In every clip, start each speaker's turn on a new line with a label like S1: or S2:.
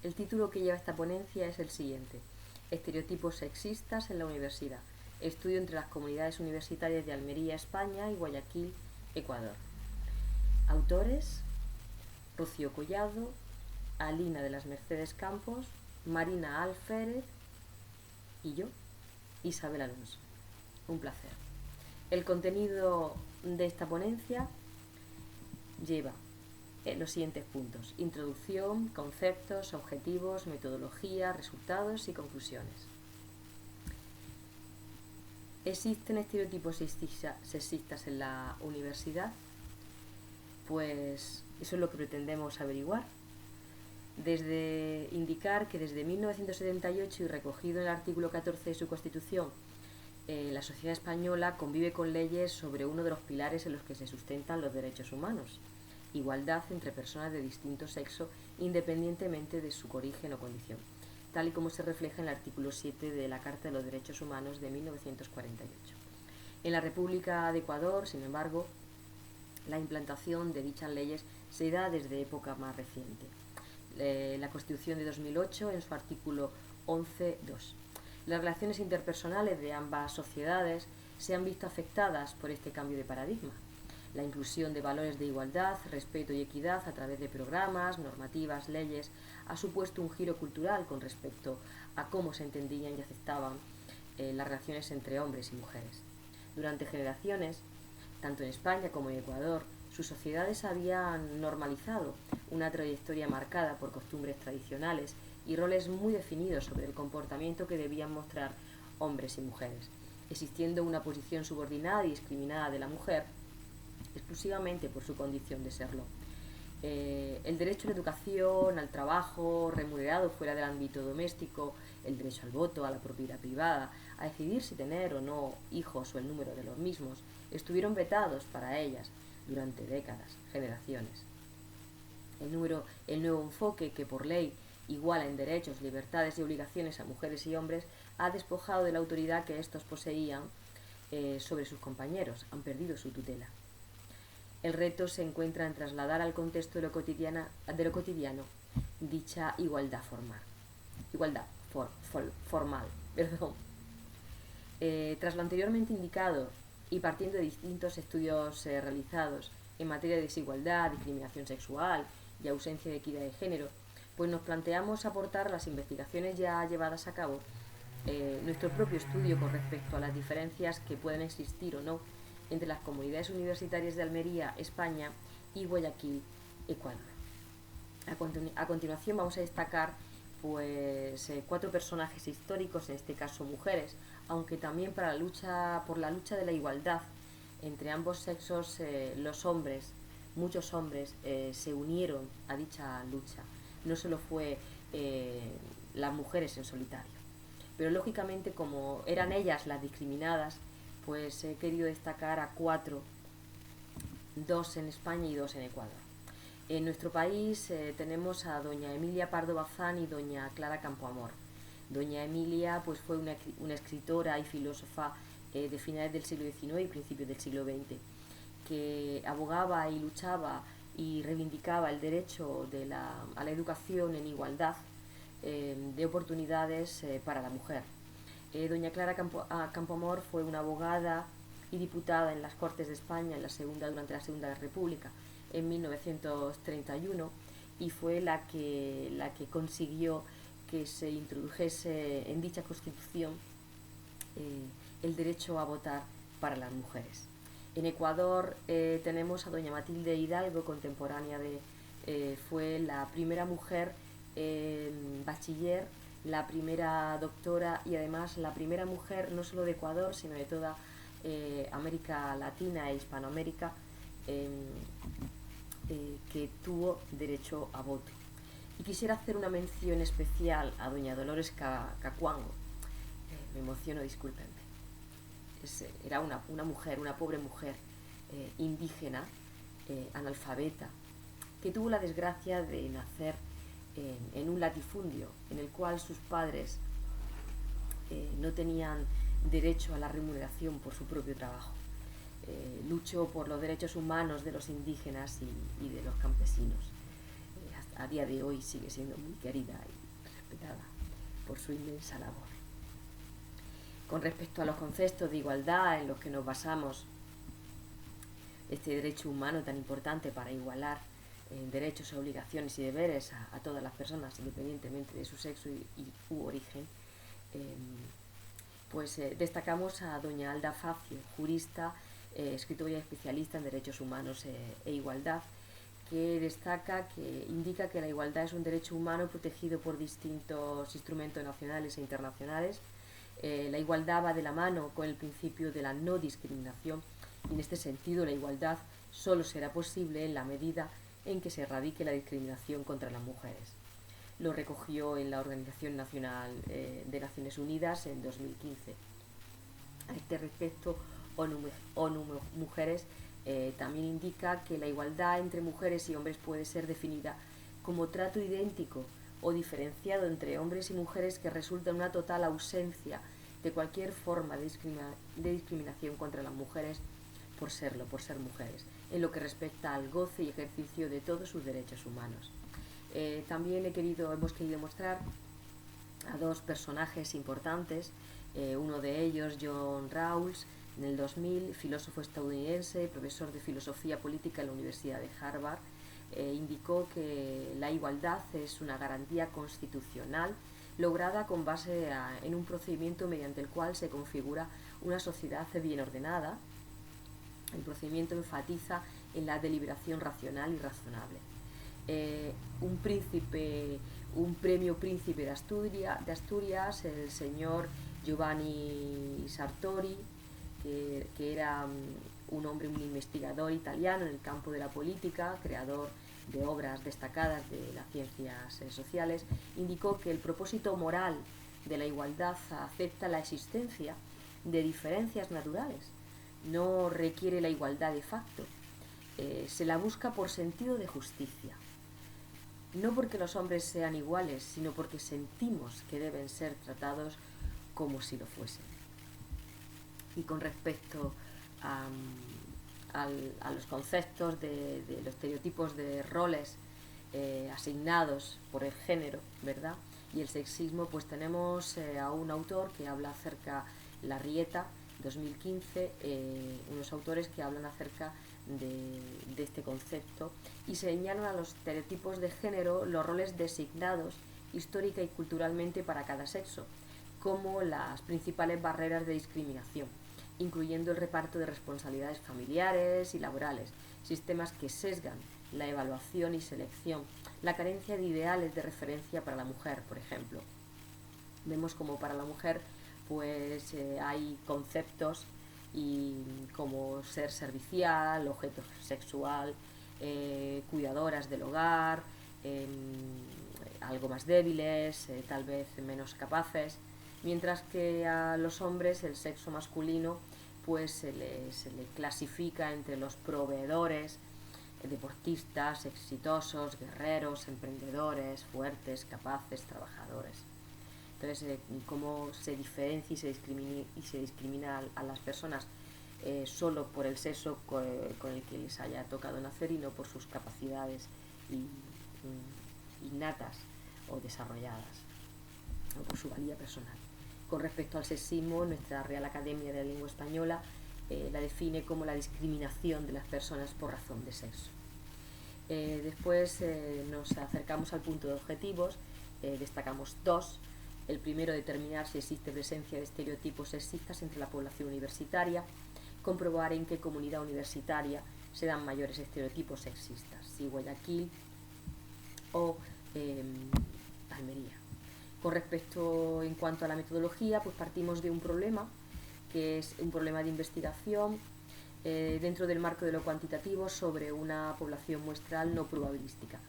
S1: El título que lleva esta ponencia es el siguiente: Estereotipos sexistas en la universidad. Estudio entre las comunidades universitarias de Almería, España y Guayaquil, Ecuador. Autores: Rocío Collado, Alina de las Mercedes Campos, Marina Alférez y yo, Isabel Alonso. Un placer. El contenido de esta ponencia lleva los siguientes puntos: introducción, conceptos, objetivos, metodología, resultados y conclusiones. ¿Existen estereotipos sexistas en la universidad? Pues eso es lo que pretendemos averiguar. Desde indicar que desde 1978 y recogido en el artículo 14 de su Constitución, la sociedad española convive con leyes sobre uno de los pilares en los que se sustentan los derechos humanos: igualdad entre personas de distinto sexo independientemente de su origen o condición, tal y como se refleja en el artículo 7 de la Carta de los Derechos Humanos de 1948. En la República de Ecuador, sin embargo, la implantación de dichas leyes se da desde época más reciente. La Constitución de 2008, en su artículo 11.2. Las relaciones interpersonales de ambas sociedades se han visto afectadas por este cambio de paradigma. La inclusión de valores de igualdad, respeto y equidad a través de programas, normativas, leyes, ha supuesto un giro cultural con respecto a cómo se entendían y aceptaban las relaciones entre hombres y mujeres. Durante generaciones, tanto en España como en Ecuador, sus sociedades habían normalizado una trayectoria marcada por costumbres tradicionales y roles muy definidos sobre el comportamiento que debían mostrar hombres y mujeres, existiendo una posición subordinada y discriminada de la mujer exclusivamente por su condición de serlo. El derecho a la educación, al trabajo remunerado fuera del ámbito doméstico, el derecho al voto, a la propiedad privada, a decidir si tener o no hijos o el número de los mismos, estuvieron vetados para ellas durante décadas, generaciones. El nuevo enfoque, que por ley iguala en derechos, libertades y obligaciones a mujeres y hombres, ha despojado de la autoridad que estos poseían sobre sus compañeros, han perdido su tutela. El reto se encuentra en trasladar al contexto de lo cotidiano dicha igualdad formal. Tras lo anteriormente indicado y partiendo de distintos estudios realizados en materia de desigualdad, discriminación sexual y ausencia de equidad de género, pues nos planteamos aportar las investigaciones ya llevadas a cabo, nuestro propio estudio con respecto a las diferencias que pueden existir o no entre las comunidades universitarias de Almería, España, y Guayaquil, Ecuador. A continuación vamos a destacar pues 4 personajes históricos, en este caso mujeres, aunque también por la lucha de la igualdad entre ambos sexos, muchos hombres se unieron a dicha lucha. No solo fue las mujeres en solitario, pero lógicamente, como eran ellas las discriminadas, pues he querido destacar a 4, 2 en España y 2 en Ecuador. En nuestro país tenemos a doña Emilia Pardo Bazán y doña Clara Campoamor. Doña Emilia pues fue una escritora y filósofa de finales del siglo XIX y principios del siglo XX, que abogaba y luchaba y reivindicaba el derecho a la educación en igualdad de oportunidades para la mujer. Doña Clara Campoamor fue una abogada y diputada en las Cortes de España durante la Segunda República en 1931, y fue la que consiguió que se introdujese en dicha Constitución el derecho a votar para las mujeres. En Ecuador tenemos a doña Matilde Hidalgo, contemporánea fue la primera mujer bachiller, la primera doctora y además la primera mujer no solo de Ecuador, sino de toda América Latina e Hispanoamérica que tuvo derecho a voto. Y quisiera hacer una mención especial a doña Dolores Cacuango. Me emociono, discúlpenme. Era una mujer, una pobre mujer indígena, analfabeta, que tuvo la desgracia de nacer en un latifundio en el cual sus padres no tenían derecho a la remuneración por su propio trabajo. Luchó por los derechos humanos de los indígenas y de los campesinos a día de hoy sigue siendo muy querida y respetada por su inmensa labor. Con respecto a los conceptos de igualdad en los que nos basamos, este derecho humano tan importante para igualar derechos, obligaciones y deberes a todas las personas, independientemente de su sexo u origen, destacamos a doña Alda Facio, jurista, escritora y especialista en derechos humanos e igualdad, que indica que la igualdad es un derecho humano protegido por distintos instrumentos nacionales e internacionales. La igualdad va de la mano con el principio de la no discriminación, y en este sentido la igualdad solo será posible en la medida en que se erradique la discriminación contra las mujeres. Lo recogió en la Organización Nacional de Naciones Unidas en 2015. A este respecto, ONU Mujeres también indica que la igualdad entre mujeres y hombres puede ser definida como trato idéntico o diferenciado entre hombres y mujeres que resulta en una total ausencia de cualquier forma de discriminación contra las mujeres por ser mujeres, en lo que respecta al goce y ejercicio de todos sus derechos humanos. También hemos querido mostrar a dos personajes importantes, uno de ellos, John Rawls, en el 2000, filósofo estadounidense, profesor de filosofía política en la Universidad de Harvard, indicó que la igualdad es una garantía constitucional lograda con base en un procedimiento mediante el cual se configura una sociedad bien ordenada. El procedimiento enfatiza en la deliberación racional y razonable. Un premio príncipe de Asturias, el señor Giovanni Sartori, que era un investigador italiano en el campo de la política, creador de obras destacadas de las ciencias sociales, indicó que el propósito moral de la igualdad acepta la existencia de diferencias naturales, no requiere la igualdad de facto, se la busca por sentido de justicia, no porque los hombres sean iguales, sino porque sentimos que deben ser tratados como si lo fuesen. Y con respecto a los conceptos de los estereotipos de roles asignados por el género, ¿verdad?, y el sexismo, pues tenemos a un autor que habla acerca, Larrieta, 2015, unos autores que hablan acerca de este concepto y señalan a los estereotipos de género los roles designados histórica y culturalmente para cada sexo, como las principales barreras de discriminación, incluyendo el reparto de responsabilidades familiares y laborales, sistemas que sesgan la evaluación y selección, la carencia de ideales de referencia para la mujer, por ejemplo. Vemos como para la mujer hay conceptos como ser servicial, objeto sexual, cuidadoras del hogar, algo más débiles, tal vez menos capaces, mientras que a los hombres, el sexo masculino, se le clasifica entre los proveedores, deportistas, exitosos, guerreros, emprendedores, fuertes, capaces, trabajadores. Entonces, cómo se diferencia y se discrimina a las personas solo por el sexo con el que les haya tocado nacer y no por sus capacidades innatas o desarrolladas, o por su valía personal. Con respecto al sexismo, nuestra Real Academia de la Lengua Española la define como la discriminación de las personas por razón de sexo. Después nos acercamos al punto de objetivos, destacamos dos. El primero, determinar si existe presencia de estereotipos sexistas entre la población universitaria, comprobar en qué comunidad universitaria se dan mayores estereotipos sexistas, si Guayaquil o Almería. Con respecto, en cuanto a la metodología, partimos de un problema, que es un problema de investigación dentro del marco de lo cuantitativo sobre una población muestral no probabilística,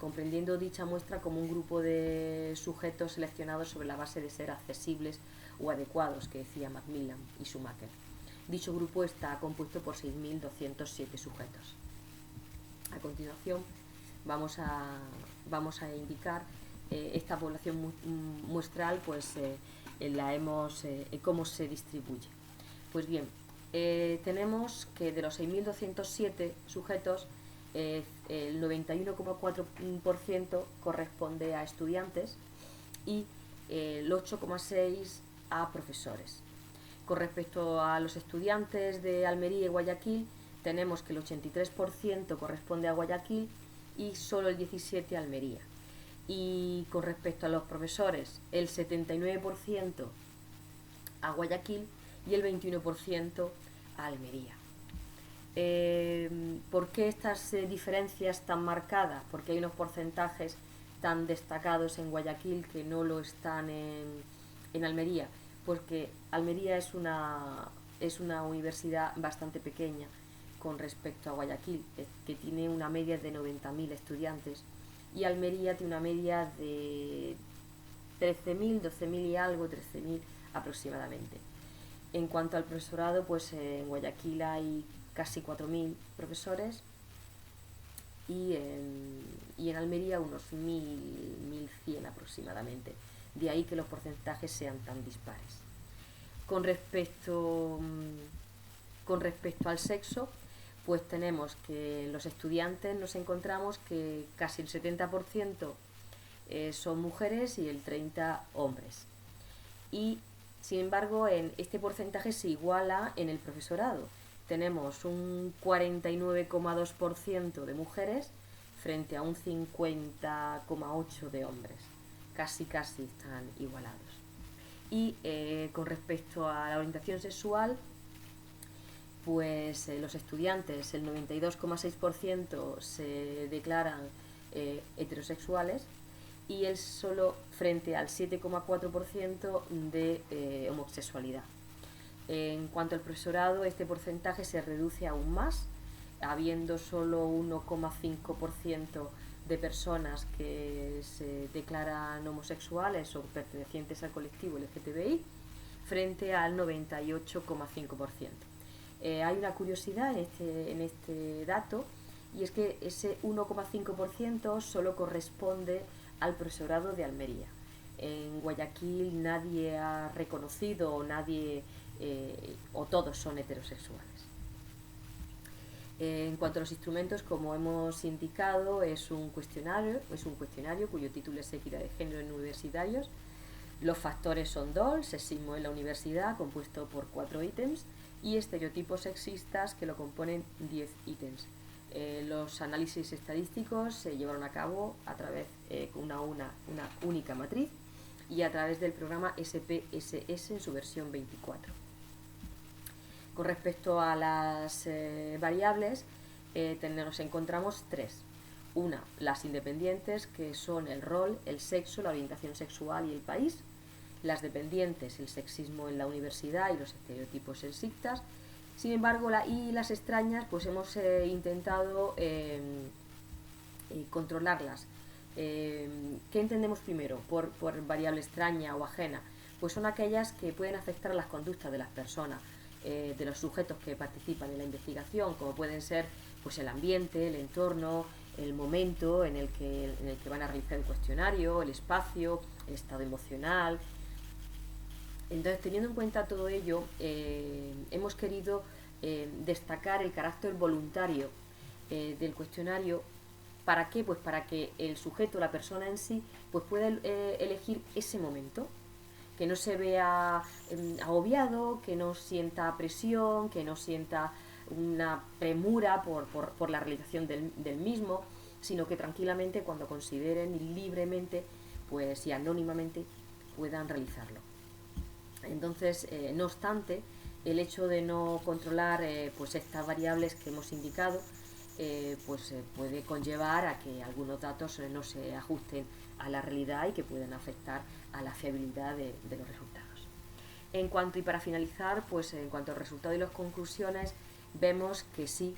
S1: comprendiendo dicha muestra como un grupo de sujetos seleccionados sobre la base de ser accesibles o adecuados, que decía Macmillan y Schumacher. Dicho grupo está compuesto por 6.207 sujetos. A continuación vamos a indicar esta población muestral, cómo se distribuye. Pues bien, tenemos que de los 6.207 sujetos, el 91,4% corresponde a estudiantes y el 8,6% a profesores. Con respecto a los estudiantes de Almería y Guayaquil, tenemos que el 83% corresponde a Guayaquil y solo el 17% a Almería. Y con respecto a los profesores, el 79% a Guayaquil y el 21% a Almería. ¿Por qué estas diferencias tan marcadas? Porque hay unos porcentajes tan destacados en Guayaquil que no lo están en Almería. Porque Almería es una universidad bastante pequeña con respecto a Guayaquil, que tiene una media de 90.000 estudiantes, y Almería tiene una media de 13.000, 12.000 y algo, 13.000 aproximadamente. En cuanto al profesorado, pues en Guayaquil hay casi 4.000 profesores y en Almería unos 1.100 aproximadamente. De ahí que los porcentajes sean tan dispares. Con respecto al sexo, pues tenemos que los estudiantes nos encontramos que casi el 70% son mujeres y el 30% hombres. Y sin embargo, en este porcentaje se iguala en el profesorado. Tenemos un 49,2% de mujeres frente a un 50,8% de hombres. Casi están igualados. Y con respecto a la orientación sexual, pues los estudiantes, el 92,6% se declaran heterosexuales y el solo frente al 7,4% de homosexualidad. En cuanto al profesorado, este porcentaje se reduce aún más, habiendo solo 1,5% de personas que se declaran homosexuales o pertenecientes al colectivo LGTBI frente al 98,5%. Hay una curiosidad en este dato, y es que ese 1,5% solo corresponde al profesorado de Almería. En Guayaquil nadie ha reconocido o todos son heterosexuales. En cuanto a los instrumentos, como hemos indicado, es un cuestionario cuyo título es Equidad de Género en Universitarios. Los factores son DOL, sexismo en la universidad, compuesto por 4 ítems, y estereotipos sexistas, que lo componen 10 ítems. Los análisis estadísticos se llevaron a cabo a través de una única matriz y a través del programa SPSS en su versión 24. Con respecto a las variables, nos encontramos 3. Una, las independientes, que son el rol, el sexo, la orientación sexual y el país. Las dependientes, el sexismo en la universidad y los estereotipos sexistas. Sin embargo, las extrañas, pues hemos intentado controlarlas. ¿Qué entendemos primero por variable extraña o ajena? Pues son aquellas que pueden afectar a las conductas de las personas, de los sujetos que participan en la investigación, como pueden ser pues el ambiente, el entorno, el momento en el que van a realizar el cuestionario, el espacio, el estado emocional. Entonces, teniendo en cuenta todo ello, hemos querido destacar el carácter voluntario del cuestionario. ¿Para qué? Pues para que el sujeto, la persona en sí, pues pueda elegir ese momento, que no se vea agobiado, que no sienta presión, que no sienta una premura por la realización del mismo, sino que tranquilamente, cuando consideren, y libremente, pues y anónimamente, puedan realizarlo. Entonces, no obstante, el hecho de no controlar pues estas variables que hemos indicado, puede conllevar a que algunos datos no se ajusten a la realidad y que puedan afectar a la fiabilidad de los resultados. En cuanto, y para finalizar, pues en cuanto al resultado y las conclusiones, vemos que sí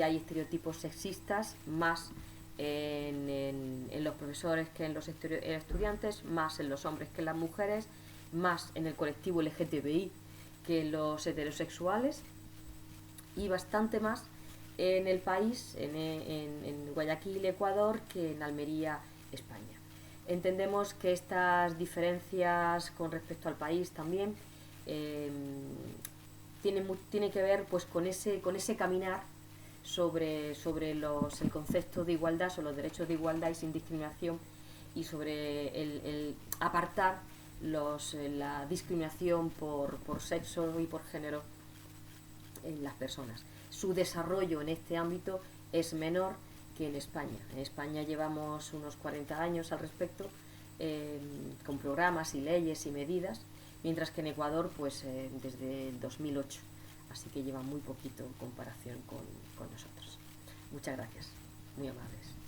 S1: hay estereotipos sexistas, más en los profesores que en los estudiantes, más en los hombres que en las mujeres, más en el colectivo LGTBI que en los heterosexuales, y bastante más en el país, en Guayaquil, Ecuador, que en Almería, España. Entendemos que estas diferencias con respecto al país también tienen que ver pues con ese caminar sobre el concepto de igualdad, sobre los derechos de igualdad y sin discriminación, y sobre el apartar la discriminación por sexo y por género en las personas. Su desarrollo en este ámbito es menor que en España. En España llevamos unos 40 años al respecto, con programas y leyes y medidas, mientras que en Ecuador pues desde el 2008, así que lleva muy poquito en comparación con nosotros. Muchas gracias, muy amables.